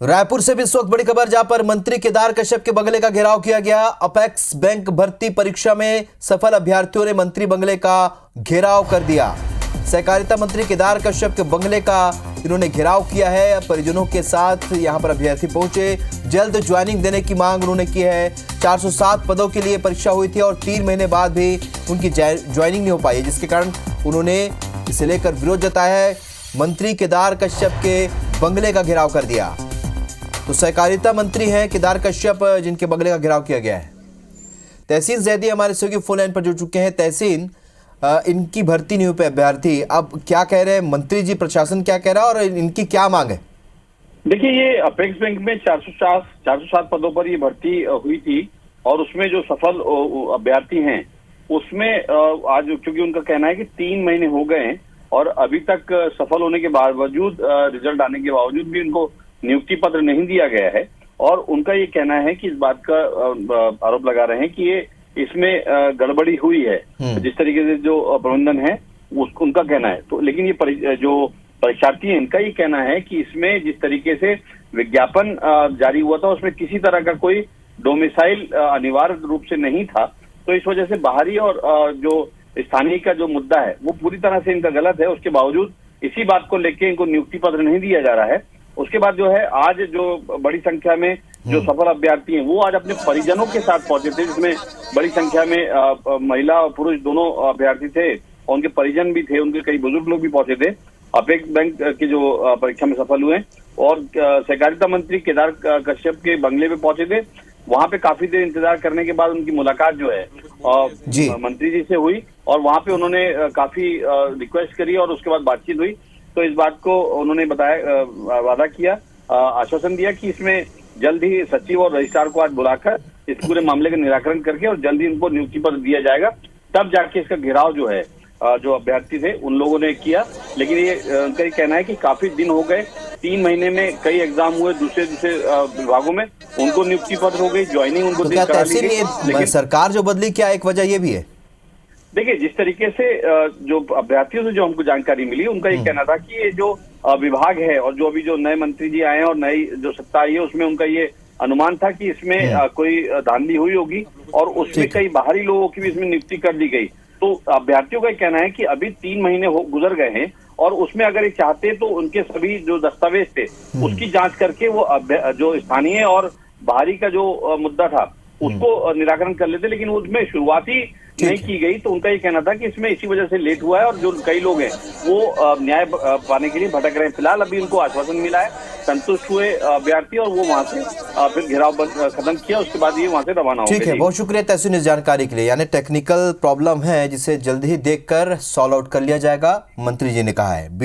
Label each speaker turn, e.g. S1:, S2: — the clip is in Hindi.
S1: रायपुर से भी इस वक्त बड़ी खबर, जहां पर मंत्री केदार कश्यप के बंगले का घेराव किया गया। अपेक्स बैंक भर्ती परीक्षा में सफल अभ्यर्थियों ने मंत्री बंगले का घेराव कर दिया। सहकारिता मंत्री केदार कश्यप के बंगले का इन्होंने घेराव किया है। परिजनों के साथ यहां पर अभ्यर्थी पहुंचे, जल्द ज्वाइनिंग देने की मांग उन्होंने की है। 407 पदों के लिए परीक्षा हुई थी और 3 महीने बाद भी उनकी ज्वाइनिंग नहीं हो पाई, जिसके कारण उन्होंने इसे लेकर विरोध जताया है। मंत्री केदार कश्यप के बंगले का घेराव कर दिया। तो सहकारिता मंत्री हैं केदार कश्यप, जिनके बंगले का घेराव किया गया है। तहसीन जैदी हमारे सहयोगी फोन लाइन पर जुड़ चुके हैं। तहसीन, इनकी भर्ती नहीं हुई पे अभ्यर्थी, अब क्या कह रहे हैं मंत्री जी, प्रशासन क्या कह रहा है और इनकी क्या मांग है?
S2: देखिए, ये अपेक्स बैंक में 407 पदों पर ये भर्ती हुई थी और उसमें जो सफल अभ्यर्थी हैं उसमें आज क्योंकि उनका कहना है कि 3 महीने हो गए हैं और अभी तक सफल होने के बावजूद, रिजल्ट आने के बावजूद भी उनको नियुक्ति पत्र नहीं दिया गया है। और उनका ये कहना है कि इस बात का आरोप लगा रहे हैं कि ये इसमें गड़बड़ी हुई है, जिस तरीके से जो प्रबंधन है उनका कहना है। तो लेकिन ये जो परीक्षार्थी है, इनका ये कहना है कि इसमें जिस तरीके से विज्ञापन जारी हुआ था उसमें किसी तरह का कोई डोमिसाइल अनिवार्य रूप से नहीं था। तो इस वजह से बाहरी और जो स्थानीय का जो मुद्दा है वो पूरी तरह से इनका गलत है। उसके बावजूद इसी बात को लेकर इनको नियुक्ति पत्र नहीं दिया जा रहा है। उसके बाद जो है, आज जो बड़ी संख्या में जो सफल अभ्यर्थी हैं वो आज अपने परिजनों के साथ पहुंचे थे, जिसमें बड़ी संख्या में महिला और पुरुष दोनों अभ्यर्थी थे और उनके परिजन भी थे, उनके कई बुजुर्ग लोग भी पहुंचे थे। अपेक्स बैंक की जो परीक्षा में सफल हुए और सहकारिता मंत्री केदार कश्यप के बंगले पे पहुंचे थे। वहां पे काफी देर इंतजार करने के बाद उनकी मुलाकात जो है मंत्री जी से हुई और वहां पे उन्होंने काफी रिक्वेस्ट करी और उसके बाद बातचीत हुई। तो इस बात को उन्होंने बताया, वादा किया, आश्वासन दिया कि इसमें जल्द ही सचिव और रजिस्ट्रार को आज बुलाकर इस पूरे मामले का निराकरण करके और जल्द ही उनको नियुक्ति पत्र दिया जाएगा। तब जाके इसका घेराव जो है, जो अभ्यर्थी थे उन लोगों ने किया। लेकिन ये उनका ये कहना है कि काफी दिन हो गए, 3 महीने में कई एग्जाम हुए दूसरे विभागों में, उनको नियुक्ति पत्र हो गई, ज्वाइनिंग उनको
S1: करा ली गई। लेकिन सरकार जो बदली, क्या एक वजह ये भी है?
S2: देखिए, जिस तरीके से जो अभ्यर्थियों से जो हमको जानकारी मिली, उनका ये कहना था कि ये जो विभाग है और जो अभी जो नए मंत्री जी आए हैं और नई जो सत्ता आई है उसमें उनका ये अनुमान था कि इसमें कोई धांधली हुई होगी और उसमें कई बाहरी लोगों की भी इसमें नियुक्ति कर दी गई। तो अभ्यर्थियों का कहना है कि अभी 3 महीने गुजर गए हैं और उसमें अगर ये चाहते तो उनके सभी जो दस्तावेज थे उसकी जांच करके वो जो स्थानीय और बाहरी का जो मुद्दा था उसको निराकरण कर लेते, लेकिन उसमें शुरुआती नहीं की गई। तो उनका ये कहना था कि इसमें इसी वजह से लेट हुआ है और जो कई लोग हैं वो न्याय पाने के लिए भटक रहे हैं। फिलहाल अभी उनको आश्वासन मिला है, संतुष्ट हुए अभ्यर्थी और वो वहां से फिर घेराव खत्म किया, उसके बाद ये वहां से रवाना हो गए।
S1: ठीक है, बहुत शुक्रिया तहसीन इस जानकारी के लिए। यानी टेक्निकल प्रॉब्लम है जिसे जल्द ही देखकर सॉल्व आउट कर लिया जाएगा, मंत्री जी ने कहा है।